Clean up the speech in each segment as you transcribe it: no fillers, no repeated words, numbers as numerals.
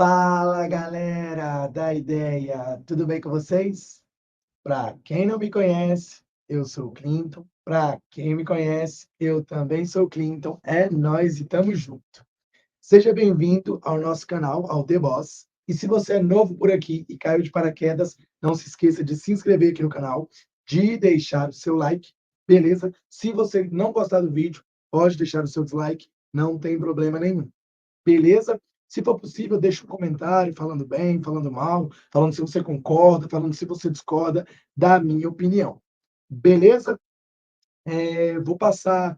Fala galera da ideia, tudo bem com vocês? Para quem não me conhece, eu sou o Clinton. Para quem me conhece, eu também sou o Clinton. É nós e tamo junto. Seja bem-vindo ao nosso canal, ao The Boss. E se você é novo por aqui e caiu de paraquedas, não se esqueça de se inscrever aqui no canal, de deixar o seu like, beleza? Se você não gostar do vídeo, pode deixar o seu dislike, não tem problema nenhum. Beleza? Se for possível, deixa um comentário falando bem, falando mal, falando se você concorda, falando se você discorda da minha opinião. Beleza? Vou passar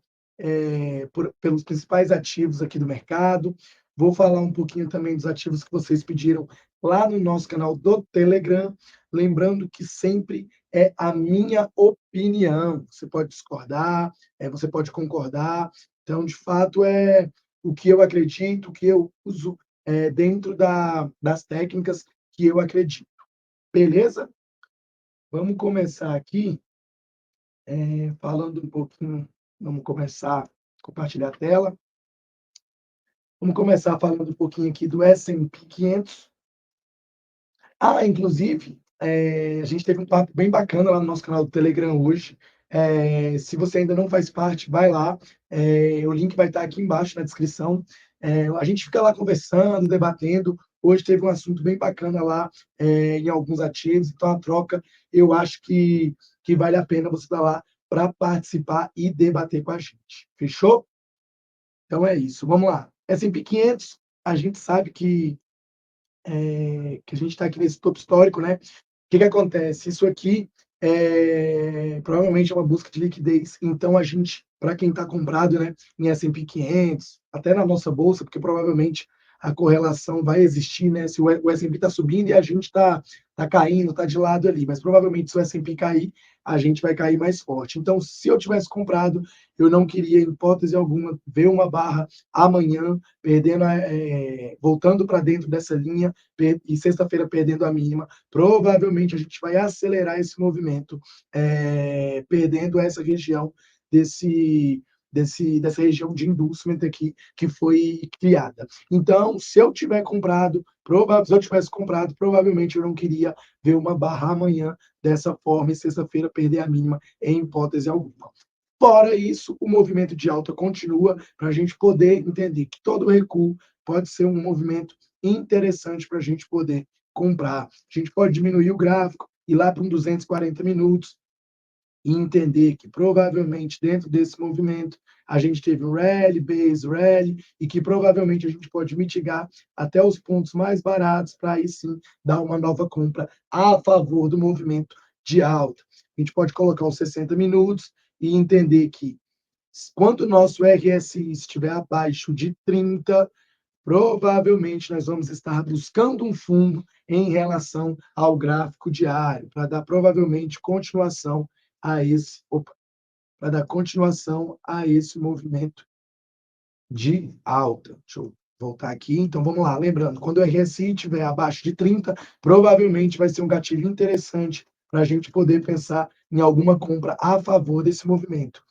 pelos principais ativos aqui do mercado. Vou falar um pouquinho também dos ativos que vocês pediram lá no nosso canal do Telegram. Lembrando que sempre é a minha opinião. Você pode discordar, você pode concordar. Então, de fato, é o que eu acredito, o que eu uso dentro das técnicas que eu acredito. Beleza? Vamos começar aqui falando um pouquinho. Vamos começar a compartilhar a tela. Vamos começar falando um pouquinho aqui do S&P 500. Inclusive, a gente teve um papo bem bacana lá no nosso canal do Telegram hoje. Se você ainda não faz parte, vai lá. O link vai estar aqui embaixo na descrição. A gente fica lá conversando, debatendo. Hoje teve um assunto bem bacana lá em alguns ativos. Então, a troca, eu acho que vale a pena você estar lá para participar e debater com a gente. Fechou? Então é isso. Vamos lá. S&P 500, a gente sabe que a gente está aqui nesse topo histórico, né? O que acontece? Isso aqui provavelmente é uma busca de liquidez. Então, a gente, para quem está comprado, né, em S&P 500, até na nossa bolsa, porque provavelmente a correlação vai existir, né? Se o S&P está subindo e a gente tá caindo, está de lado ali, mas provavelmente se o S&P cair, a gente vai cair mais forte. Então, se eu tivesse comprado, eu não queria, em hipótese alguma, ver uma barra amanhã perdendo, voltando para dentro dessa linha e sexta-feira perdendo a mínima. Provavelmente a gente vai acelerar esse movimento, perdendo essa região dessa região de inducement aqui que foi criada. Então, se eu tivesse comprado, provavelmente eu não queria ver uma barra amanhã dessa forma e sexta-feira perder a mínima em hipótese alguma. Fora isso, o movimento de alta continua para a gente poder entender que todo recuo pode ser um movimento interessante para a gente poder comprar. A gente pode diminuir o gráfico, ir lá para um 240 minutos e entender que provavelmente dentro desse movimento a gente teve um rally, base rally, e que provavelmente a gente pode mitigar até os pontos mais baratos para aí sim dar uma nova compra a favor do movimento de alta. A gente pode colocar os 60 minutos e entender que quando o nosso RSI estiver abaixo de 30, provavelmente nós vamos estar buscando um fundo em relação ao gráfico diário, para dar provavelmente continuação a para dar continuação a esse movimento de alta. Deixa eu voltar aqui. Então vamos lá, lembrando, quando o RSI estiver abaixo de 30, provavelmente vai ser um gatilho interessante para a gente poder pensar em alguma compra a favor desse movimento.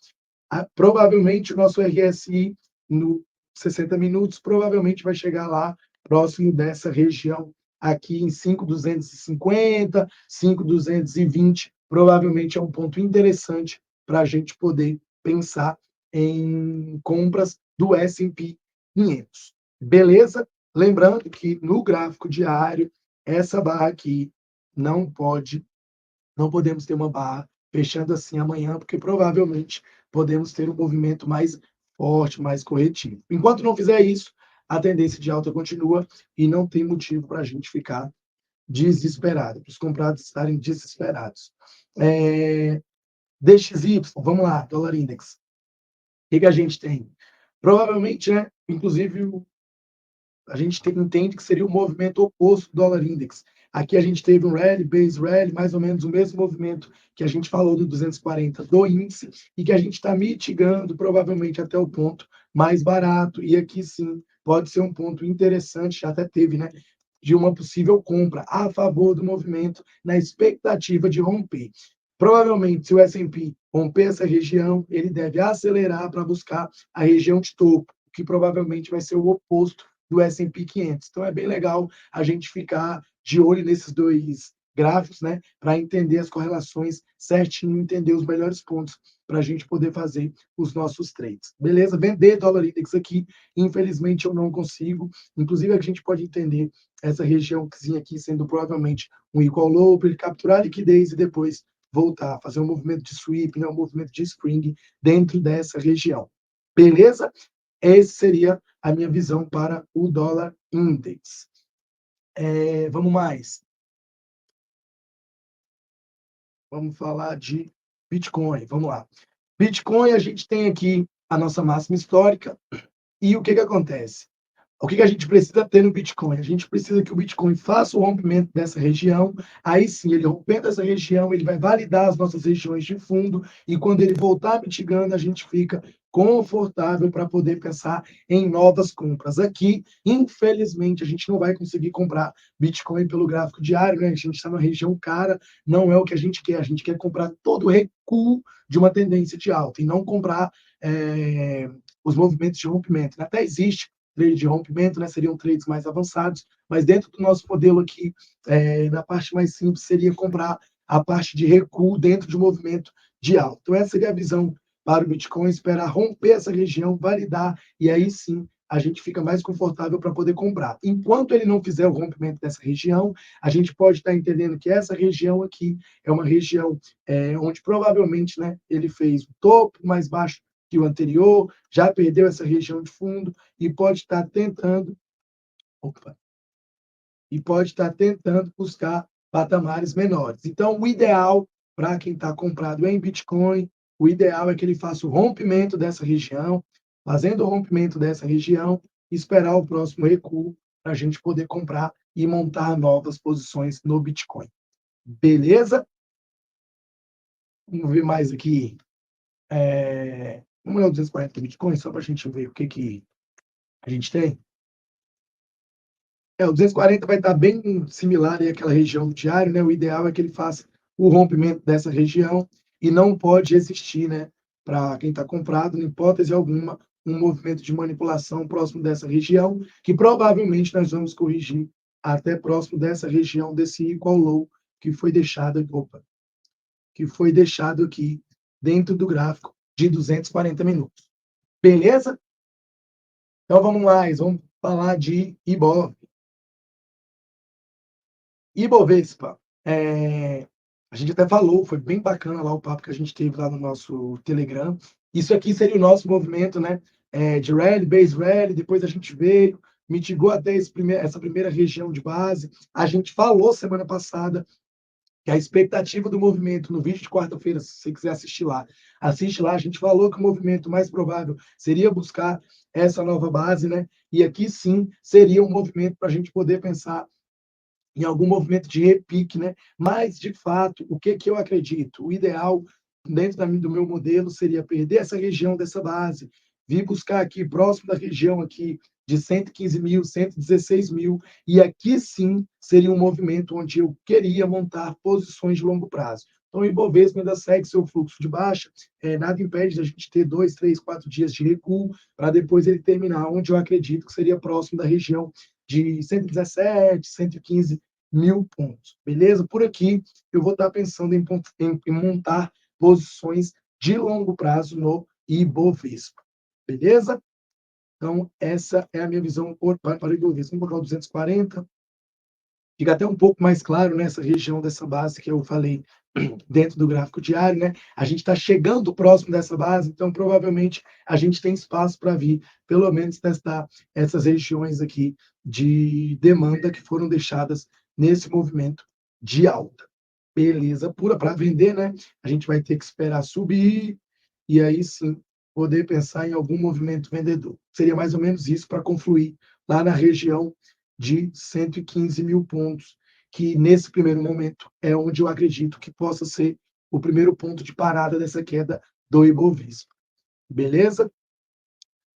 Provavelmente o nosso RSI no 60 minutos provavelmente vai chegar lá próximo dessa região aqui em 5.250, 5.220, provavelmente é um ponto interessante para a gente poder pensar em compras do S&P 500. Beleza? Lembrando que no gráfico diário, essa barra aqui não podemos ter uma barra fechando assim amanhã, porque provavelmente podemos ter um movimento mais forte, mais corretivo. Enquanto não fizer isso, a tendência de alta continua e não tem motivo para a gente ficar desesperado, para os comprados estarem desesperados. DXY, vamos lá, dólar index. O que a gente tem? Provavelmente, né, inclusive, a gente entende que seria o movimento oposto do dólar index. Aqui a gente teve um rally, base rally, mais ou menos o mesmo movimento que a gente falou do 240 do índice, e que a gente está mitigando provavelmente até o ponto mais barato, e aqui sim pode ser um ponto interessante, já até teve, né, de uma possível compra a favor do movimento, na expectativa de romper. Provavelmente, se o S&P romper essa região, ele deve acelerar para buscar a região de topo, que provavelmente vai ser o oposto do S&P 500. Então, é bem legal a gente ficar de olho nesses dois gráficos, né, para entender as correlações certinho, entender os melhores pontos para a gente poder fazer os nossos trades. Beleza? Vender dólar index aqui, infelizmente eu não consigo. Inclusive, a gente pode entender essa regiãozinha aqui sendo provavelmente um equal low para ele capturar a liquidez e depois voltar, fazer um movimento de sweep, né, um movimento de spring dentro dessa região. Beleza? Essa seria a minha visão para o dólar index. Vamos mais. Vamos falar de Bitcoin. Vamos lá. Bitcoin, a gente tem aqui a nossa máxima histórica. E o que acontece? O que a gente precisa ter no Bitcoin? A gente precisa que o Bitcoin faça o rompimento dessa região. Aí sim, ele rompendo essa região, ele vai validar as nossas regiões de fundo. E quando ele voltar mitigando, a gente fica confortável para poder pensar em novas compras. Aqui, infelizmente, a gente não vai conseguir comprar Bitcoin pelo gráfico diário, né? A gente está numa região cara, não é o que a gente quer. A gente quer comprar todo o recuo de uma tendência de alta e não comprar os movimentos de rompimento. Até existe trade de rompimento, né? Seriam trades mais avançados, mas dentro do nosso modelo aqui, na parte mais simples, seria comprar a parte de recuo dentro de um movimento de alta. Então, essa seria a visão para o Bitcoin, esperar romper essa região, validar, e aí sim a gente fica mais confortável para poder comprar. Enquanto ele não fizer o rompimento dessa região, a gente pode estar entendendo que essa região aqui é uma região onde provavelmente, né, ele fez o topo mais baixo que o anterior, já perdeu essa região de fundo e pode estar tentando buscar patamares menores. Então, o ideal para quem está comprado em Bitcoin, o ideal é que ele faça o rompimento dessa região, fazendo o rompimento dessa região, esperar o próximo recuo para a gente poder comprar e montar novas posições no Bitcoin. Beleza? Vamos ver mais aqui. Vamos olhar o 240 Bitcoin, só para a gente ver o que a gente tem. O 240 vai estar bem similar àquela região do diário, né? O ideal é que ele faça o rompimento dessa região e não pode existir, né, para quem está comprado, em hipótese alguma, um movimento de manipulação próximo dessa região, que provavelmente nós vamos corrigir até próximo dessa região, desse equal low que foi deixado, aqui dentro do gráfico de 240 minutos. Beleza? Então vamos mais, vamos falar de IBOV. Ibovespa, a gente até falou, foi bem bacana lá o papo que a gente teve lá no nosso Telegram. Isso aqui seria o nosso movimento, né, de rally, base rally, depois a gente veio, mitigou até essa primeira região de base. A gente falou semana passada que a expectativa do movimento, no vídeo de quarta-feira, se você quiser assistir lá, assiste lá, a gente falou que o movimento mais provável seria buscar essa nova base, né, e aqui sim seria um movimento para a gente poder pensar em algum movimento de repique, né? Mas, de fato, o que eu acredito? O ideal, dentro do meu modelo, seria perder essa região dessa base, vir buscar aqui, próximo da região aqui, de 115 mil, 116 mil, e aqui sim seria um movimento onde eu queria montar posições de longo prazo. Então, o Ibovespa ainda segue seu fluxo de baixa, nada impede da gente ter 2, 3, 4 dias de recuo, para depois ele terminar onde eu acredito que seria próximo da região de 117, 115 mil pontos, beleza? Por aqui, eu vou estar pensando em montar posições de longo prazo no Ibovespa, beleza? Então, essa é a minha visão para o Ibovespa. Vamos colocar o 240, fica até um pouco mais claro nessa região dessa base que eu falei dentro do gráfico diário, né? A gente está chegando próximo dessa base, então provavelmente a gente tem espaço para vir, pelo menos testar essas regiões aqui de demanda que foram deixadas nesse movimento de alta. Beleza pura para vender, né? A gente vai ter que esperar subir e aí sim poder pensar em algum movimento vendedor. Seria mais ou menos isso para confluir lá na região de 115 mil pontos, que nesse primeiro momento é onde eu acredito que possa ser o primeiro ponto de parada dessa queda do Ibovespa. Beleza?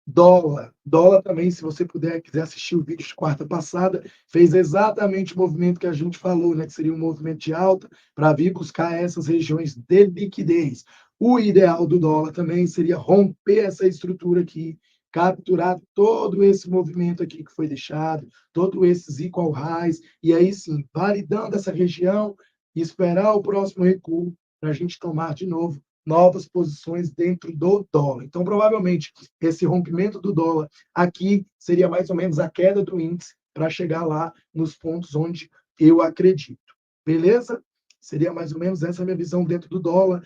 Dólar também, se você quiser assistir o vídeo de quarta passada, fez exatamente o movimento que a gente falou, né, que seria um movimento de alta para vir buscar essas regiões de liquidez. O ideal do dólar também seria romper essa estrutura aqui, capturar todo esse movimento aqui que foi deixado, todos esses equal highs, e aí sim, validando essa região, esperar o próximo recuo para a gente tomar de novo novas posições dentro do dólar. Então, provavelmente, esse rompimento do dólar aqui seria mais ou menos a queda do índice para chegar lá nos pontos onde eu acredito. Beleza? Seria mais ou menos essa a minha visão dentro do dólar.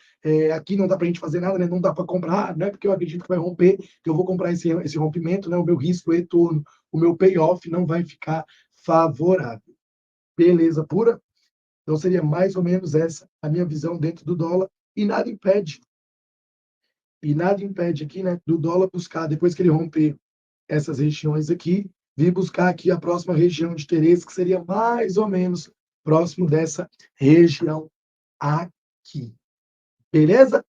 Aqui não dá para a gente fazer nada, né? Não dá para comprar, não é porque eu acredito que vai romper, que eu vou comprar esse rompimento, né? O meu risco retorno, o meu payoff não vai ficar favorável. Beleza pura? Então seria mais ou menos essa a minha visão dentro do dólar. E nada impede aqui, né, do dólar buscar, depois que ele romper essas regiões aqui, vir buscar aqui a próxima região de interesse, que seria mais ou menos próximo dessa região aqui. Beleza?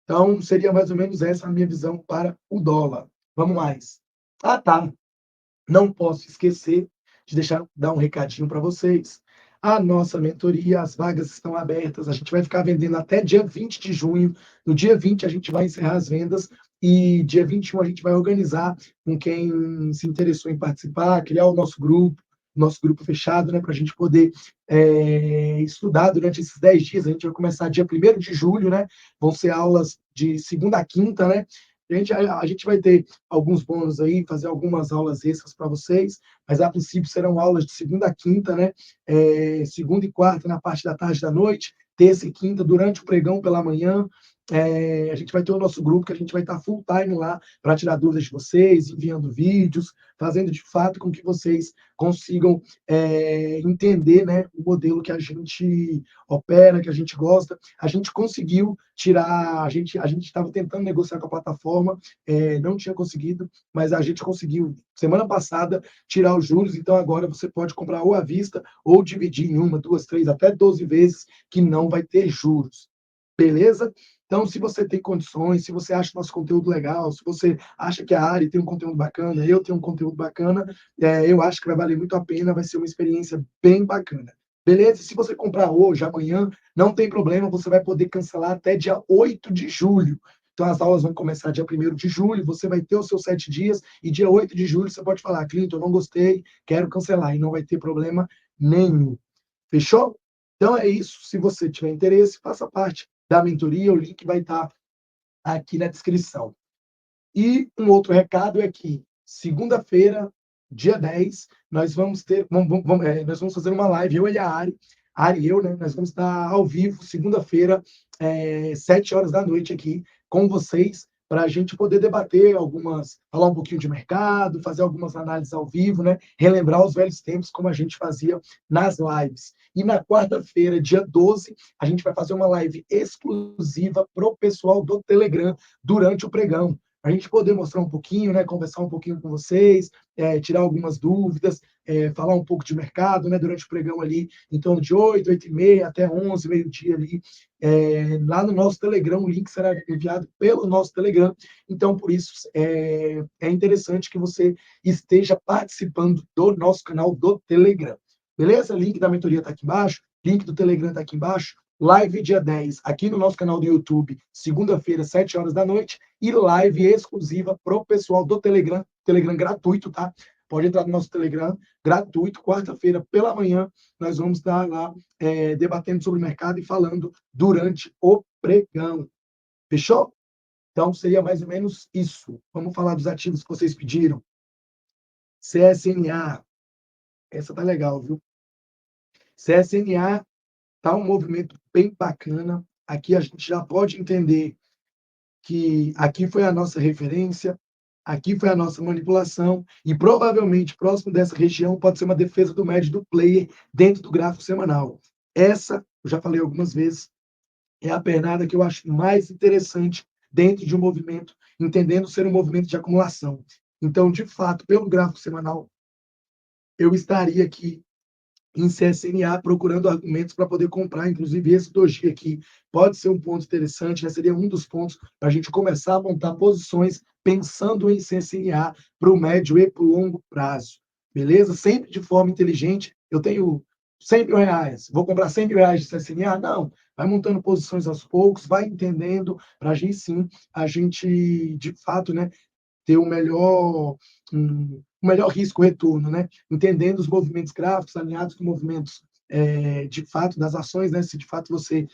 Então, seria mais ou menos essa a minha visão para o dólar. Vamos mais. Ah, tá. Não posso esquecer de dar um recadinho para vocês. A nossa mentoria, as vagas estão abertas. A gente vai ficar vendendo até dia 20 de junho. No dia 20, a gente vai encerrar as vendas. E dia 21, a gente vai organizar com quem se interessou em participar, criar o nosso grupo fechado, né, para a gente poder estudar durante esses 10 dias. A gente vai começar dia 1º de julho, né? Vão ser aulas de segunda a quinta, né? A gente vai ter alguns bônus aí, fazer algumas aulas extras para vocês, mas a princípio serão aulas de segunda a quinta, né? Segunda e quarta na parte da tarde e da noite, terça e quinta durante o pregão pela manhã. A gente vai ter o nosso grupo que a gente vai estar full time lá para tirar dúvidas de vocês, enviando vídeos, fazendo de fato com que vocês consigam entender, né, o modelo que a gente opera, que a gente gosta. A gente conseguiu tirar, a gente estava tentando negociar com a plataforma, não tinha conseguido, mas a gente conseguiu semana passada tirar os juros. Então agora você pode comprar ou à vista ou dividir em 1, 2, 3, até 12 vezes que não vai ter juros. Beleza? Então, se você tem condições, se você acha o nosso conteúdo legal, se você acha que a Ari tem um conteúdo bacana, eu tenho um conteúdo bacana, eu acho que vai valer muito a pena, vai ser uma experiência bem bacana. Beleza? Se você comprar hoje, amanhã, não tem problema, você vai poder cancelar até dia 8 de julho. Então, as aulas vão começar dia 1º de julho, você vai ter os seus 7 dias, e dia 8 de julho você pode falar, Clinton, eu não gostei, quero cancelar, e não vai ter problema nenhum. Fechou? Então é isso. Se você tiver interesse, faça parte da mentoria, o link vai estar aqui na descrição. E um outro recado é que segunda-feira, dia 10, nós vamos nós vamos fazer uma live, eu e a Ari e eu, né? Nós vamos estar ao vivo, segunda-feira, 7 horas da noite aqui com vocês, para a gente poder debater falar um pouquinho de mercado, fazer algumas análises ao vivo, né? Relembrar os velhos tempos, como a gente fazia nas lives. E na quarta-feira, dia 12, a gente vai fazer uma live exclusiva para o pessoal do Telegram durante o pregão, a gente poder mostrar um pouquinho, né, conversar um pouquinho com vocês, tirar algumas dúvidas, falar um pouco de mercado, né, durante o pregão ali, em torno de 8, 8h30, até 11, meio-dia ali, lá no nosso Telegram. O link será enviado pelo nosso Telegram. Então, por isso, é interessante que você esteja participando do nosso canal do Telegram. Beleza? Link da mentoria está aqui embaixo, link do Telegram está aqui embaixo. Live dia 10, aqui no nosso canal do YouTube, segunda-feira, 7 horas da noite, e live exclusiva para o pessoal do Telegram, Telegram gratuito, tá? Pode entrar no nosso Telegram, gratuito, quarta-feira pela manhã, nós vamos estar lá debatendo sobre o mercado e falando durante o pregão. Fechou? Então, seria mais ou menos isso. Vamos falar dos ativos que vocês pediram. CSNA, essa tá legal, viu? CSNA tá um movimento bem bacana. Aqui a gente já pode entender que aqui foi a nossa referência, aqui foi a nossa manipulação, e provavelmente próximo dessa região pode ser uma defesa do médio do player dentro do gráfico semanal. Essa, eu já falei algumas vezes, é a pernada que eu acho mais interessante dentro de um movimento, entendendo ser um movimento de acumulação. Então, de fato, pelo gráfico semanal, eu estaria aqui em CSNA procurando argumentos para poder comprar, inclusive esse doji aqui pode ser um ponto interessante, né? Seria um dos pontos para a gente começar a montar posições pensando em CSNA para o médio e para o longo prazo, beleza? Sempre de forma inteligente. Eu tenho 100 mil reais, vou comprar 100 mil reais de CSNA? Não, vai montando posições aos poucos, vai entendendo, para a gente sim, a gente de fato, né, ter um melhor risco-retorno, né? Entendendo os movimentos gráficos alinhados com movimentos de fato das ações, né? Se de fato você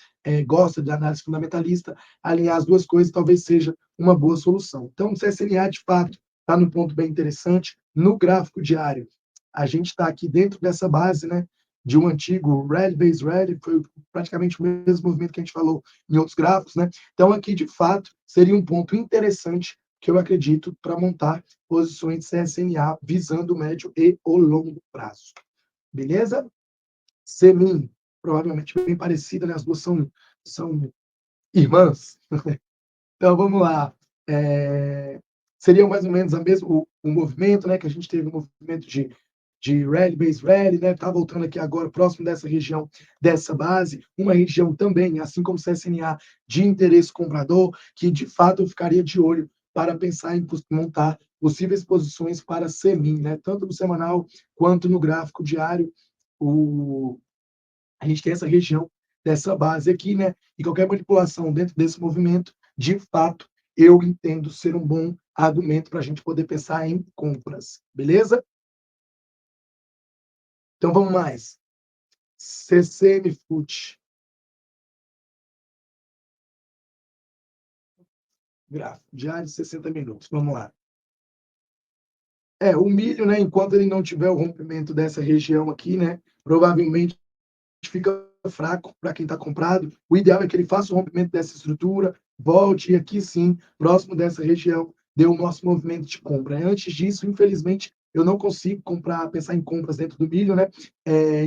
gosta de análise fundamentalista, alinhar as duas coisas talvez seja uma boa solução. Então, o CSLA, de fato, está num ponto bem interessante. No gráfico diário, a gente está aqui dentro dessa base, né? De um antigo Red Base Red, foi praticamente o mesmo movimento que a gente falou em outros gráficos, né? Então, aqui, de fato, seria um ponto interessante que eu acredito para montar posições de CSNA visando o médio e o longo prazo. Beleza? Semin, provavelmente bem parecida, né? As duas são irmãs. Então, vamos lá. Seria mais ou menos o movimento, né? Que a gente teve um movimento de rally, base rally, né? Está voltando aqui agora, próximo dessa região, dessa base, uma região também, assim como o CSNA, de interesse comprador, que de fato eu ficaria de olho para pensar em montar possíveis posições para Semin, né? Tanto no semanal quanto no gráfico diário. A gente tem essa região dessa base aqui, né? E qualquer manipulação dentro desse movimento, de fato, eu entendo ser um bom argumento para a gente poder pensar em compras, beleza? Então vamos mais. CCM Foot. Gráfico diário de 60 minutos. Vamos lá. O milho, né, enquanto ele não tiver o rompimento dessa região aqui, né, provavelmente fica fraco para quem está comprado. O ideal é que ele faça o rompimento dessa estrutura, volte e aqui sim, próximo dessa região, dê o nosso movimento de compra. Antes disso, infelizmente, eu não consigo pensar em compras dentro do milho, né?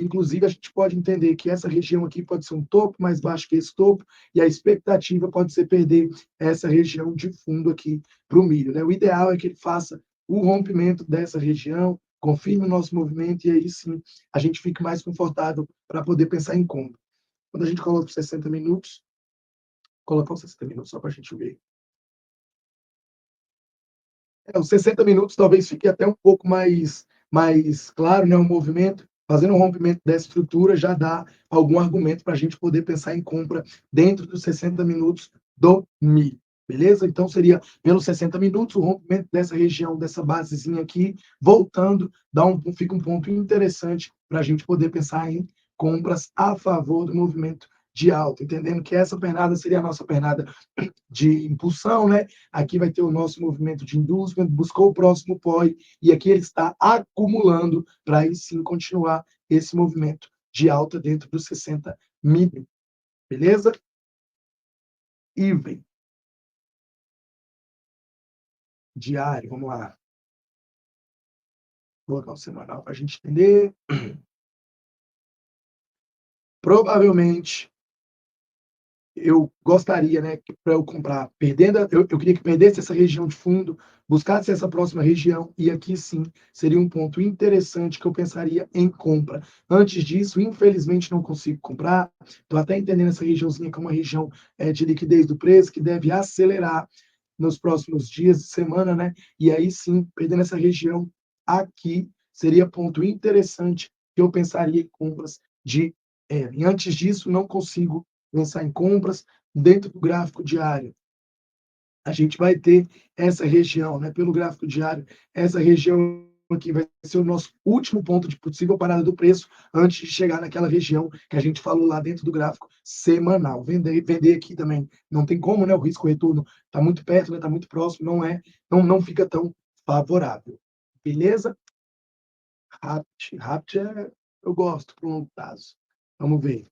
Inclusive, a gente pode entender que essa região aqui pode ser um topo mais baixo que esse topo, e a expectativa pode ser perder essa região de fundo aqui para o milho, né? O ideal é que ele faça o rompimento dessa região, confirme o nosso movimento, e aí sim a gente fique mais confortável para poder pensar em compra. Quando a gente coloca os 60 minutos, colocar os 60 minutos só para a gente ver. Os 60 minutos talvez fique até um pouco mais claro, né, o movimento. Fazendo um rompimento dessa estrutura já dá algum argumento para a gente poder pensar em compra dentro dos 60 minutos do milho. Beleza? Então, seria pelos 60 minutos, o rompimento dessa região, dessa basezinha aqui, voltando, fica um ponto interessante para a gente poder pensar em compras a favor do movimento de alta, entendendo que essa pernada seria a nossa pernada de impulsão, né? Aqui vai ter o nosso movimento de inducement, buscou o próximo POI, e aqui ele está acumulando para aí sim continuar esse movimento de alta dentro dos 60 mínimo. Beleza? Even. Diário, vamos lá. Vou colocar o semanal para a gente entender. Provavelmente, eu gostaria, né, para eu comprar, eu queria que perdesse essa região de fundo, buscasse essa próxima região, e aqui sim seria um ponto interessante que eu pensaria em compra. Antes disso, infelizmente, não consigo comprar. Estou até entendendo essa regiãozinha como uma região de liquidez do preço, que deve acelerar nos próximos dias e semana, né? E aí sim, perdendo essa região aqui, seria ponto interessante que eu pensaria em compras de E antes disso, não consigo pensar em compras. Dentro do gráfico diário, a gente vai ter essa região, né? Pelo gráfico diário, essa região aqui vai ser o nosso último ponto de possível parada do preço antes de chegar naquela região que a gente falou lá dentro do gráfico semanal. Vender aqui também não tem como, né? O risco retorno está muito perto, né? Está muito próximo, não fica tão favorável. Beleza? Rapt eu gosto por longo prazo. Vamos ver.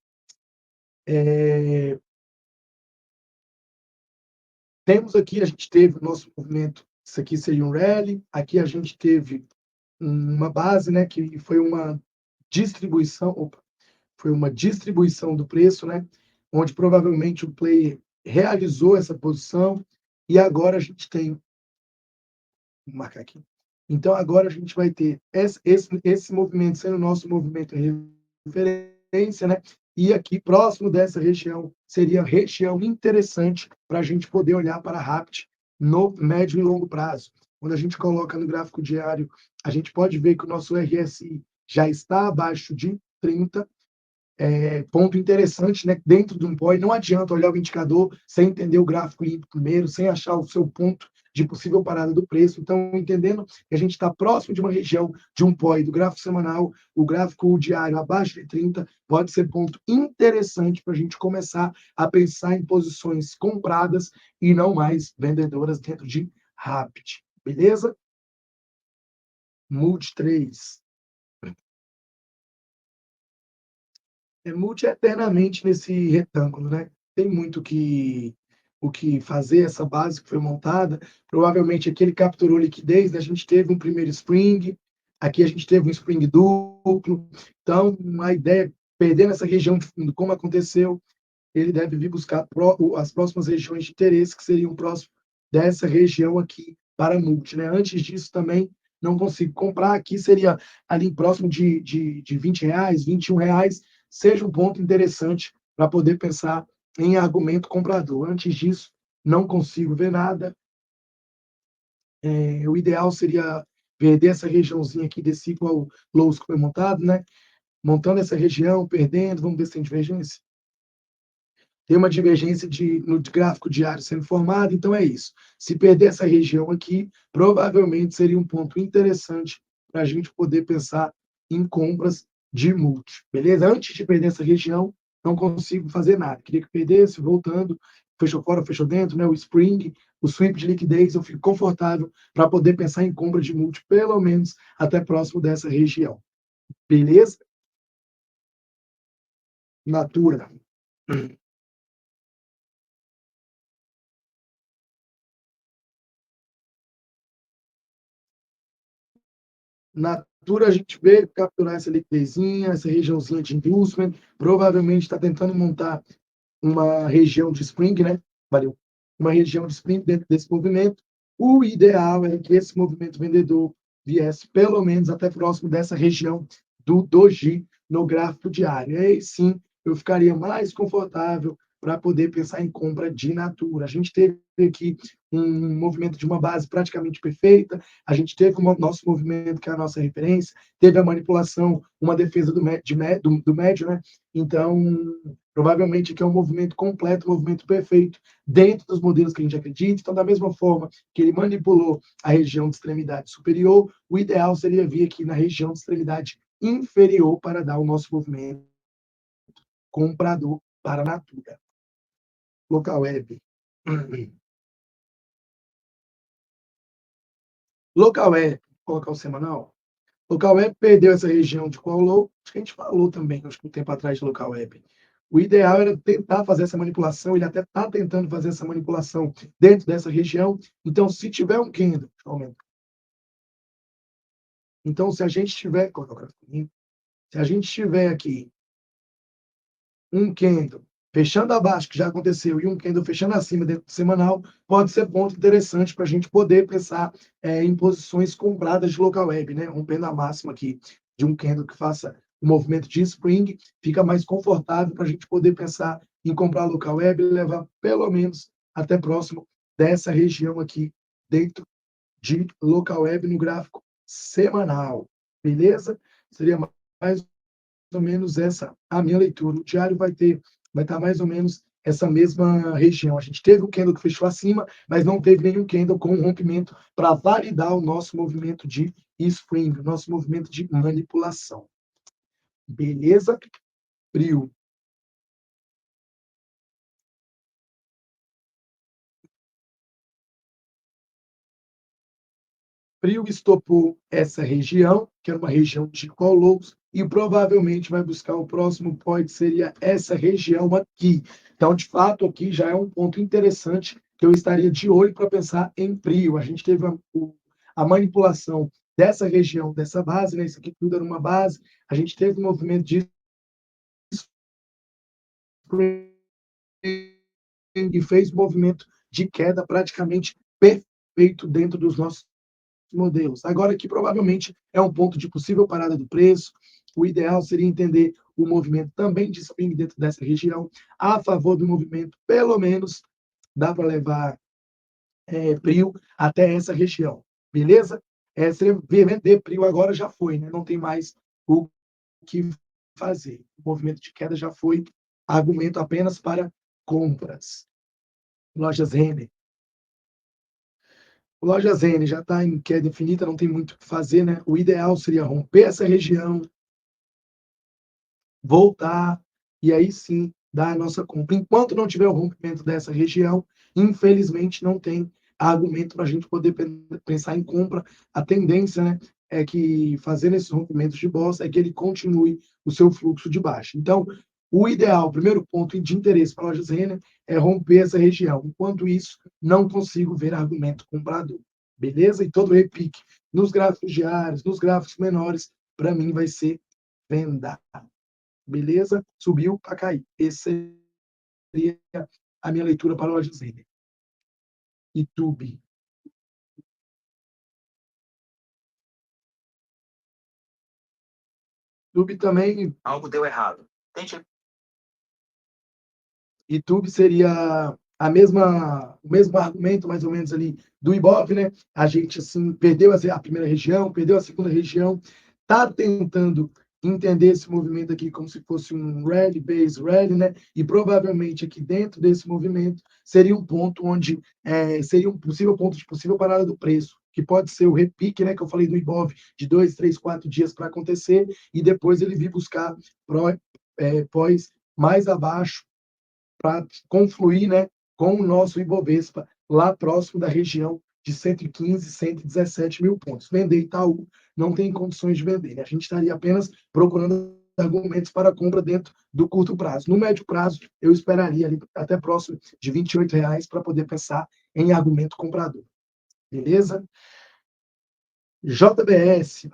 Temos aqui, a gente teve o nosso movimento, isso aqui seria um rally, aqui a gente teve uma base, né, que foi uma distribuição do preço, né, onde provavelmente o player realizou essa posição, e agora a gente tem, vou marcar aqui, então agora a gente vai ter esse movimento sendo o nosso movimento referência, né, e aqui próximo dessa região seria região interessante para a gente poder olhar para a RAPT no médio e longo prazo. Quando a gente coloca no gráfico diário, a gente pode ver que o nosso RSI já está abaixo de 30. Ponto interessante, né? Dentro de um POI, não adianta olhar o indicador sem entender o gráfico limpo primeiro, sem achar o seu ponto de possível parada do preço. Então, entendendo que a gente está próximo de uma região de um POI do gráfico semanal, o gráfico diário abaixo de 30 pode ser ponto interessante para a gente começar a pensar em posições compradas e não mais vendedoras dentro de Rapid. Beleza? Multi 3. Multi eternamente nesse retângulo, né? Tem muito o que fazer, essa base que foi montada. Provavelmente aqui ele capturou liquidez, né? A gente teve um primeiro spring, aqui a gente teve um spring duplo. Então, a ideia, perdendo essa região de fundo, como aconteceu, ele deve vir buscar as próximas regiões de interesse, que seriam próximo dessa região aqui para multi, né? Antes disso também não consigo comprar, aqui seria ali próximo de R$ 20, R$ 21, seja um ponto interessante para poder pensar em argumento comprador. Antes disso, não consigo ver nada. O ideal seria perder essa regiãozinha aqui desse igual lows que foi montado, né? Montando essa região, perdendo, vamos ver se tem divergência. Tem uma divergência no gráfico diário sendo formada, então é isso. Se perder essa região aqui, provavelmente seria um ponto interessante para a gente poder pensar em compras de multi, beleza? Antes de perder essa região, não consigo fazer nada. Queria que perdesse, voltando, fechou fora, fechou dentro, né? O spring, o sweep de liquidez, eu fico confortável para poder pensar em compra de multi, pelo menos até próximo dessa região. Beleza? Natura. Natura, a gente veio capturar essa liquidezinha, essa regiãozinha de inducement, provavelmente está tentando montar uma região de spring, né? Valeu. Uma região de spring dentro desse movimento. O ideal é que esse movimento vendedor viesse pelo menos até próximo dessa região do doji no gráfico diário. Aí sim, eu ficaria mais confortável para poder pensar em compra de Natura. A gente teve aqui um movimento de uma base praticamente perfeita, a gente teve o nosso movimento, que é a nossa referência, teve a manipulação, uma defesa do médio, né? Então, provavelmente aqui é um movimento completo, um movimento perfeito, dentro dos modelos que a gente acredita. Então, da mesma forma que ele manipulou a região de extremidade superior, o ideal seria vir aqui na região de extremidade inferior para dar o nosso movimento comprador para a Natura. Local web. Local web, colocar o semanal. Local web perdeu essa região de qual low, acho que a gente falou também, acho que um tempo atrás de local web. O ideal era tentar fazer essa manipulação, ele até está tentando fazer essa manipulação dentro dessa região. Então, se tiver um candle, aumenta. Então, se a gente tiver, se a gente tiver aqui um candle fechando abaixo, que já aconteceu, e um candle fechando acima dentro do semanal, pode ser ponto interessante para a gente poder pensar em posições compradas de local web, né? Rompendo a máxima aqui de um candle que faça o movimento de spring, fica mais confortável para a gente poder pensar em comprar local web e levar pelo menos até próximo dessa região aqui dentro de local web no gráfico semanal, beleza? Seria mais ou menos essa a minha leitura. O diário vai estar mais ou menos essa mesma região. A gente teve um candle que fechou acima, mas não teve nenhum candle com rompimento para validar o nosso movimento de spring, o nosso movimento de manipulação. Beleza? Frio. Frio estopou essa região, que era uma região de call lows, e provavelmente vai buscar o próximo point, seria essa região aqui. Então, de fato, aqui já é um ponto interessante que eu estaria de olho para pensar em Frio. A gente teve a manipulação dessa região, dessa base, né? Isso aqui tudo era uma base. A gente teve um movimento de e fez um movimento de queda praticamente perfeito dentro dos nossos modelos. Agora, aqui provavelmente é um ponto de possível parada do preço. O ideal seria entender o movimento também de swing dentro dessa região, a favor do movimento, pelo menos dá para levar Prio até essa região, beleza? Seria vender Prio agora já foi, né? Não tem mais o que fazer. O movimento de queda já foi, argumento apenas para compras. Lojas Renner. Loja Zen já está em queda infinita, não tem muito o que fazer, né? O ideal seria romper essa região, voltar e aí sim dar a nossa compra. Enquanto não tiver o rompimento dessa região, infelizmente não tem argumento para a gente poder pensar em compra. A tendência, né, é que fazendo esses rompimentos de bolsa é que ele continue o seu fluxo de baixa. Então, o ideal, o primeiro ponto de interesse para a loja Renner é romper essa região. Enquanto isso, não consigo ver argumento comprador. Beleza? E todo repique nos gráficos diários, nos gráficos menores, para mim vai ser venda. Beleza? Subiu para cair. Essa seria a minha leitura para a loja Zenner. YouTube. YouTube também. Algo deu errado. Tente. YouTube seria o mesmo argumento, mais ou menos, ali do Ibov, né? A gente, assim, perdeu a primeira região, perdeu a segunda região, está tentando entender esse movimento aqui como se fosse um rally, base rally, né? E provavelmente aqui dentro desse movimento seria um ponto onde seria um possível ponto de possível parada do preço, que pode ser o repique, né? Que eu falei do Ibov, de 2, 3, 4 dias para acontecer, e depois ele vir buscar pós mais abaixo para confluir, né, com o nosso Ibovespa lá próximo da região de 115, 117 mil pontos. Vender Itaú não tem condições de vender, né? A gente estaria apenas procurando argumentos para compra dentro do curto prazo. No médio prazo, eu esperaria ali até próximo de R$ 28 para poder pensar em argumento comprador. Beleza? JBS.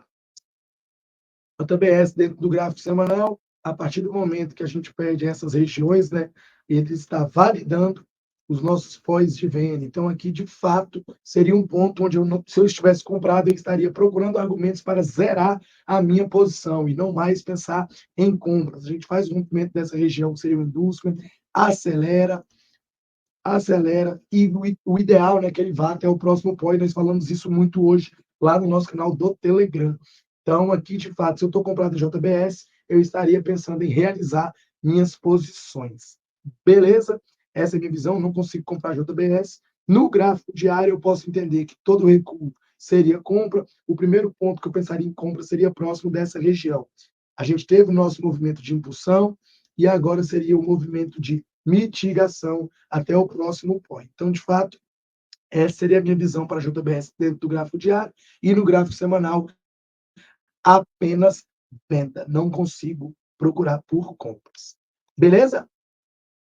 JBS dentro do gráfico semanal, a partir do momento que a gente perde essas regiões, né, ele está validando os nossos pós de venda. Então, aqui, de fato, seria um ponto onde se eu estivesse comprado, eu estaria procurando argumentos para zerar a minha posição e não mais pensar em compras. A gente faz o rompimento dessa região, que seria o industrial, acelera, e o ideal, né, que ele vá até o próximo pós. Nós falamos isso muito hoje lá no nosso canal do Telegram. Então, aqui, de fato, se eu estou comprado em JBS, eu estaria pensando em realizar minhas posições. Beleza? Essa é a minha visão, não consigo comprar JBS. No gráfico diário, eu posso entender que todo recuo seria compra. O primeiro ponto que eu pensaria em compra seria próximo dessa região. A gente teve o nosso movimento de impulsão e agora seria o movimento de mitigação até o próximo point. Então, de fato, essa seria a minha visão para a JBS dentro do gráfico diário e no gráfico semanal, apenas venda. Não consigo procurar por compras. Beleza?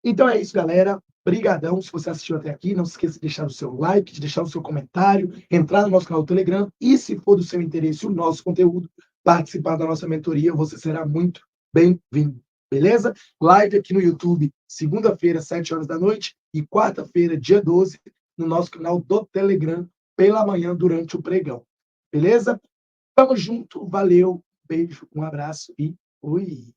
Então é isso, galera. Brigadão se você assistiu até aqui. Não se esqueça de deixar o seu like, de deixar o seu comentário, entrar no nosso canal do Telegram e, se for do seu interesse o nosso conteúdo, participar da nossa mentoria, você será muito bem-vindo. Beleza? Live aqui no YouTube, segunda-feira, 7 horas da noite e quarta-feira, dia 12, no nosso canal do Telegram, pela manhã, durante o pregão. Beleza? Tamo junto, valeu, beijo, um abraço e fui!